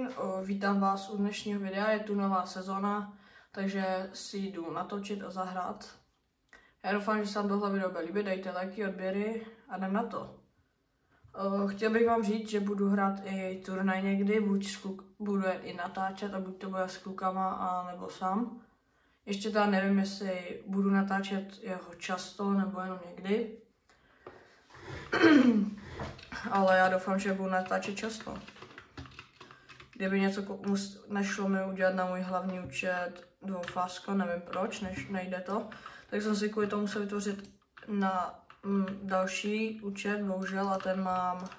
den, vítám vás u dnešního videa, je tu nová sezona, takže si jdu natočit a zahrát. Já doufám, že se vám tohle video bude líbit, dejte lajky, odběry a jdem na to. Chtěl bych vám říct, že budu hrát i turnaj někdy, budu je i natáčet a buď to bude s klukama a nebo sám. Ještě teda nevím, jestli budu natáčet jeho často nebo jenom někdy. Ale já doufám, že budu natáčet často. Kdyby něco nešlo mi udělat na můj hlavní účet dvoufázko, nevím proč, nejde to, tak jsem si kvůli tomu musel vytvořit na další účet, bohužel, a ten mám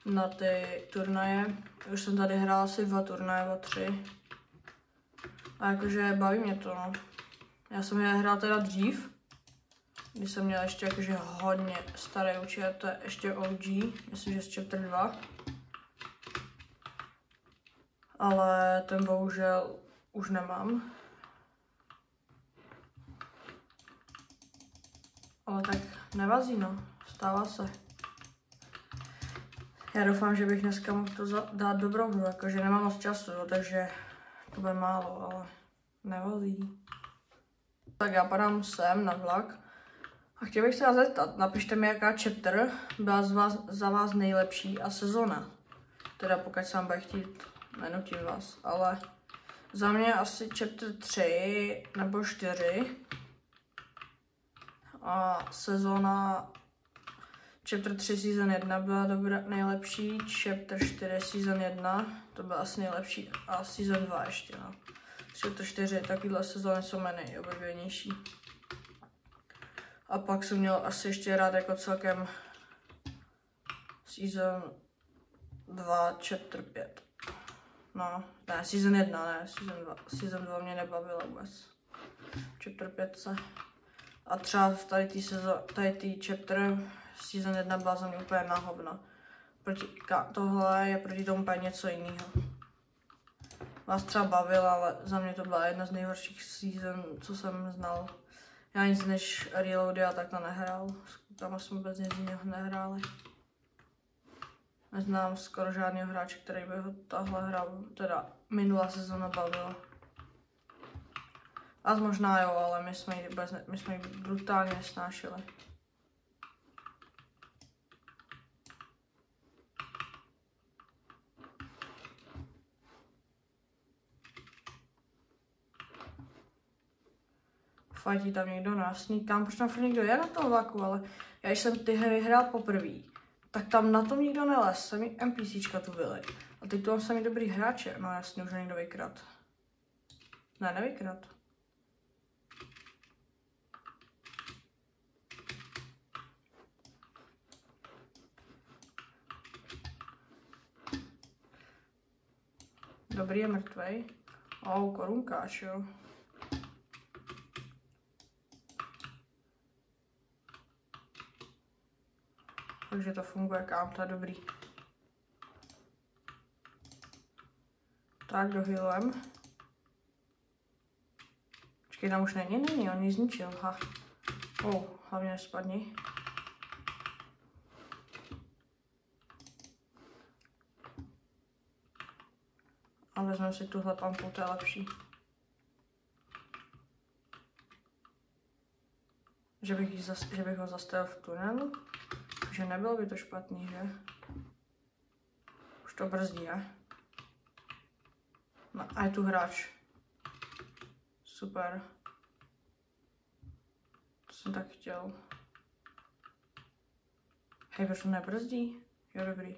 na ty turnaje. Už jsem tady hrál asi 2 turnaje, 3. A jakože baví mě to, no. Já jsem je hrál teda dřív, když jsem měl ještě jakože hodně starý účet, to je ještě OG, myslím, že z chapter 2. Ale ten bohužel už nemám. Ale tak nevazí, no, stává se. Já doufám, že bych dneska mohl to dát dobrou hru, jakože nemám moc času, jo, takže to bude málo, ale nevazí. Tak já padám sem na vlak a chtěl bych se vás zeptat, napište mi, jaká chapter byla za vás nejlepší a sezona. Teda pokud se vám bude chtít, nenutím vás, ale za mě asi chapter 3 nebo 4 a sezona chapter 3 season 1 byla nejlepší, chapter 4 season 1 to byla asi nejlepší a season 2 ještě, no. Chapter 4 takovýhle sezóny jsou mé nejoblíbenější. A pak jsem měl asi ještě rád jako celkem season 2 chapter 5. No, ne, season 1, ne, season 2. Season 2 mě nebavila vůbec. Chapter 5. A třeba v tady tý chapter season 1 byla za mě úplně na hovno. Tohle je proti tomu úplně něco jiného. Vás třeba bavil, ale za mě to byla jedna z nejhorších season, co jsem znal. Já nic než Reloady a takhle nehrál. S klukama jsme vůbec nic jiného nehráli. Neznám skoro žádného hráče, který by ho tahle hra, teda minulá sezóna bavila. A možná jo, ale my jsme ji brutálně nesnášeli. Fajtí tam někdo nás, kam, proč tam furt někdo je na tom vlaku, ale já když jsem ty hry hrál poprvé, tak tam na tom nikdo nelez, sami NPCčka tu byly. A teď tu mám sami dobrý hráče, no jasně, už někdo vykrát. Ne, nevykrát. Dobrý, je mrtvej. Korunkáč, jo. Takže to funguje, kam, to je dobrý. Tak, dohylem. Počkej, tam už není, on ji zničil, ha. Hlavně nespadni. A vezmeme si tuhle pampu, to je lepší. Že bych ho zastavil v tunelu? Takže nebylo by to špatný, že? Už to brzdí, ne? No a je tu hráč. Super. To jsem tak chtěl. Hej, proč to nebrzdí? Jo, dobrý.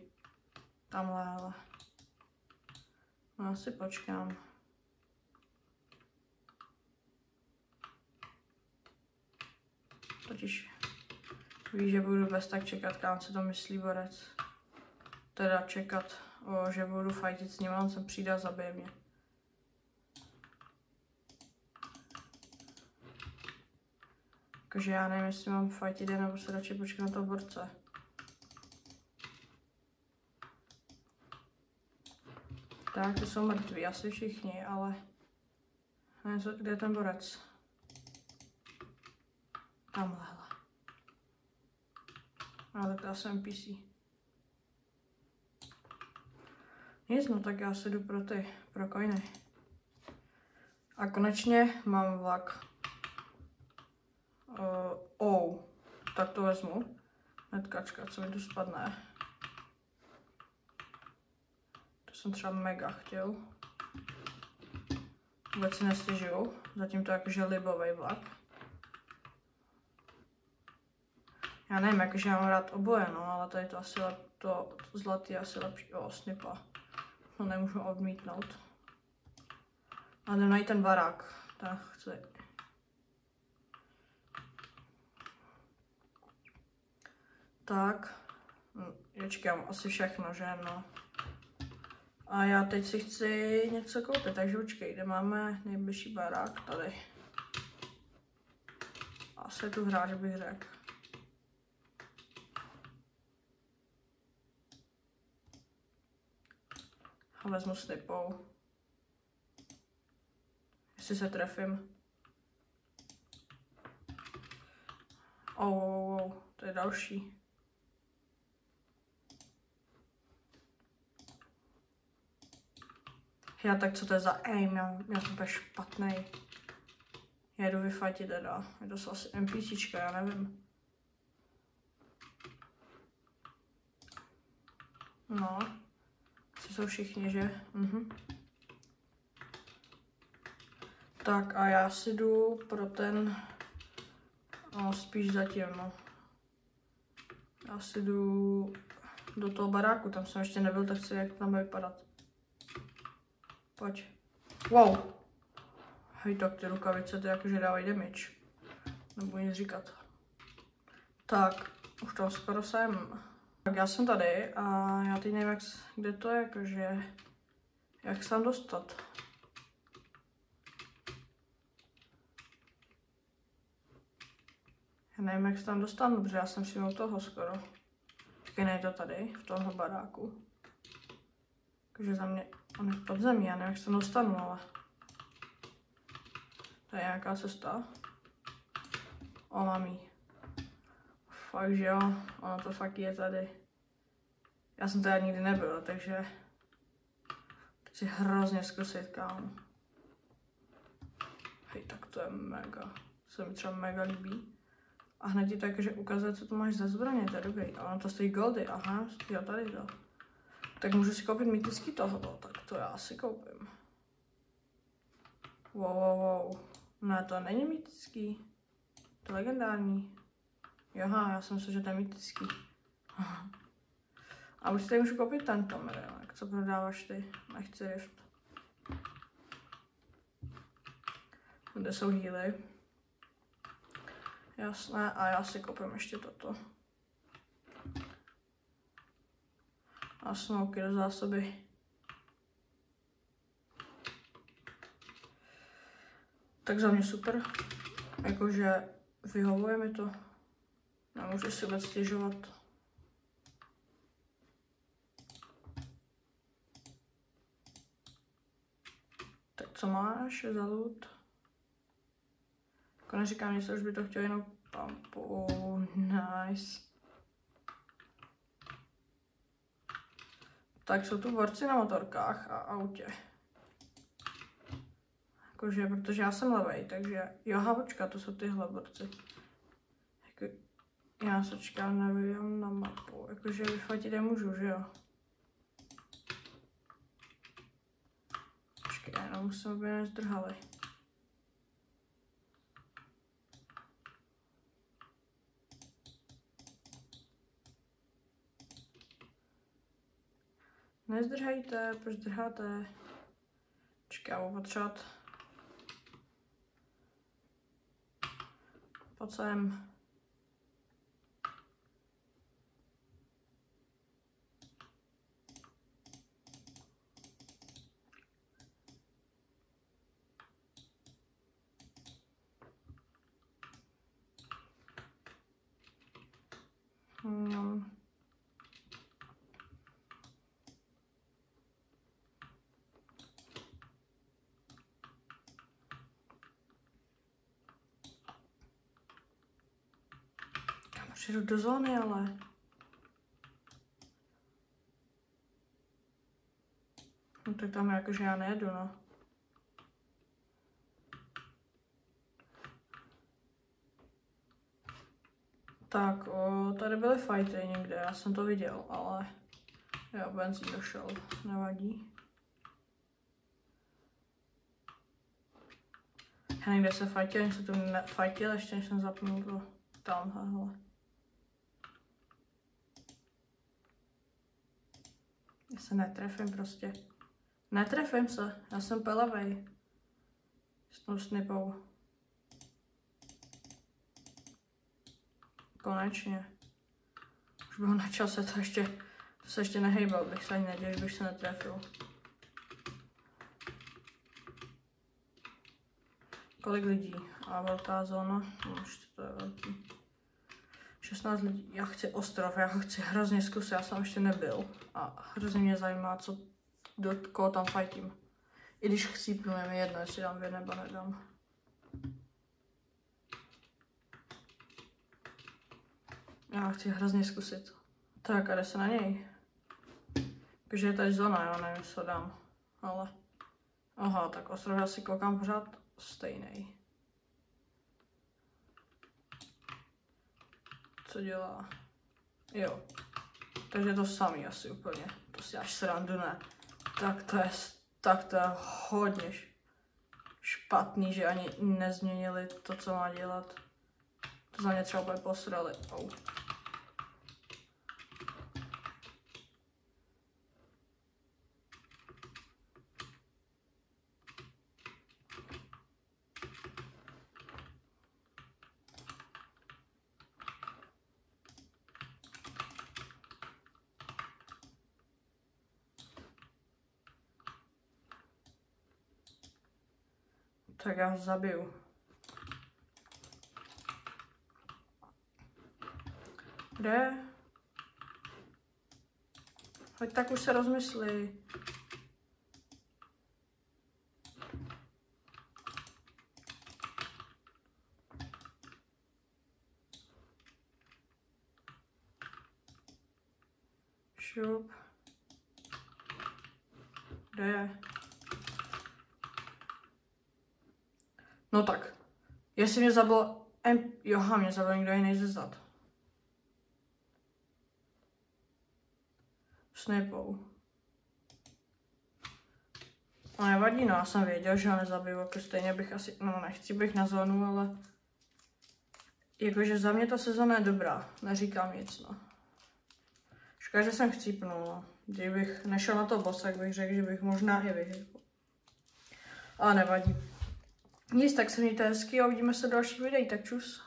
Tamhle, ale. No, asi počkám. Totiž víš, že budu bez tak čekat, kam se to myslí borec. Teda čekat, že budu fajtit s ním, on sem přijde a zabije mě. Takže já nevím, jestli mám fajtit jen, nebo se radši počkat na toho borce. Tak, to jsou mrtví, asi všichni, ale nevím, kde je ten borec. Tamhle. Ale tak to asi NPC. Nic, no tak já si jdu pro coiny. A konečně mám vlak. Tak to vezmu. Netkačka, co mi tu spadne. To jsem třeba mega chtěl. Vůbec si nestěžuju. Zatím to jakože libovej vlak. Já nevím, jakože já mám rád oboje, no, ale tady to asi to zlatý je asi lepší. Snipa. To nemůžu odmítnout. A jdem najít ten barák. Tak chci. Tak. Počkám, asi všechno, že no. A já teď si chci něco koupit, takže počkej, kde máme nejbližší barák? Tady. Asi tu hráč bych řekl. A vezmu snipou. Jestli se trefím. To je další. Já tak co to je za aim, já jsem úplně špatnej. Já jdu vyfatit teda, je to asi NPCčka, já nevím. No, asi jsou všichni, že? Tak a já si jdu pro ten, spíš zatím, no. Já si jdu do toho baráku, tam jsem ještě nebyl, tak chci, jak tam bude vypadat. Pojď. Wow. Hej, tak ty rukavice to jakože dávají damage. Nebudu nic říkat. Tak, už to skoro jsem. Tak já jsem tady a já teď nevím, kde to je, jakože, jak se tam dostat. Já nevím, jak se tam dostanu, protože já jsem si měl toho skoro. Taky nejde to tady, v tomhle baráku. Takže za mě, on je pod zemí, já nevím, jak se tam dostanu, ale... To je nějaká cesta. Mám jí. Fakt, že jo, ono to fakt je tady. Já jsem tady nikdy nebyl, takže... Teď si hrozně zkusit, kámo. Hej, tak to je mega. To se mi třeba mega líbí. A hned ti to jakože ukazuje, co tu máš za zbraně, to je dobrý. A ono to stojí goldy, aha, jo, tady to. Tak můžu si koupit mytický tohoto, tak to já si koupím. Wow. Ne, to není mytický. To je legendární. Joha, já jsem myslel, že to je mytický. A už si tady můžu koupit tento medailonek, co prodáváš ty. Nechci rift. Kde jsou healy? Jasné, a já si koupím ještě toto. A smoky do zásoby. Tak za mě super. Jakože vyhovuje mi to. Nemůžu si vůbec stěžovat. Tak co máš za loot? Jako neříkám něco, už by to chtěl jenom pampu. Nice. Tak jsou tu borci na motorkách a autě. Jakože, protože já jsem levej, takže jo, počkat, to jsou tyhle borci. Jako, já se čekám, nevím na mapu, jakože vyfotit je můžu, že jo? Počkej, jenom musím, aby nezdrhali. Nezdrhejte, proč zdrháte? Počkej, já budu potřebovat. Pojď sem. Přijdu do zóny, ale... No tak tam jakože já nejedu, no. Tak, tady byly fighty někde, já jsem to viděl, ale jo, benzín došel, nevadí. Já někde se fightil, něco tu fightil, ještě než jsem zapnul to tamhle, hele. Já se netrefím prostě. Netrefím se, já jsem pelavej. S tou snipou. Konečně. Už bylo na čase, to se ještě nehejbal, bych se ani nedělal, bych se netrefil. Kolik lidí? A velká zóna? No, ještě to je velký. 16 lidí. Já chci ostrov, já ho chci hrozně zkusit, já jsem ještě nebyl. A hrozně mě zajímá, koho tam fightím. I když chcípnu, je mi jedno, jestli dám 2 nebo nedám. Já chci hrozně zkusit. Tak, a jde se na něj. Takže je tady zóna, jo, nevím, co dám. Ale... Aha, tak ostrov já si koukám pořád stejný. Co dělá? Jo. Takže to samý asi úplně. To si až srandu, ne. Tak to je hodně špatný, že ani nezměnili to, co má dělat. To za ně třeba úplně posrali. Oh. Tak já ho zabiju. Kde? Hoď, tak už se rozmyslí. Šup. Kde je? No tak. Jestli mě zabil... Joha, mě zabil někdo jiný ze zad. Snipou. No nevadí, no, já jsem věděl, že ho nezabiju, jako stejně bych asi... No nechci bych na zónu, ale... Jakože za mě ta sezona je dobrá, neříkám nic, no. Škoda, že jsem chcípnul, no. Kdybych nešel na to boss, tak bych řekl, že bych možná i vyhrál. Ale nevadí. Nic, tak se mějte hezky a uvidíme se v dalších videích, tak čus.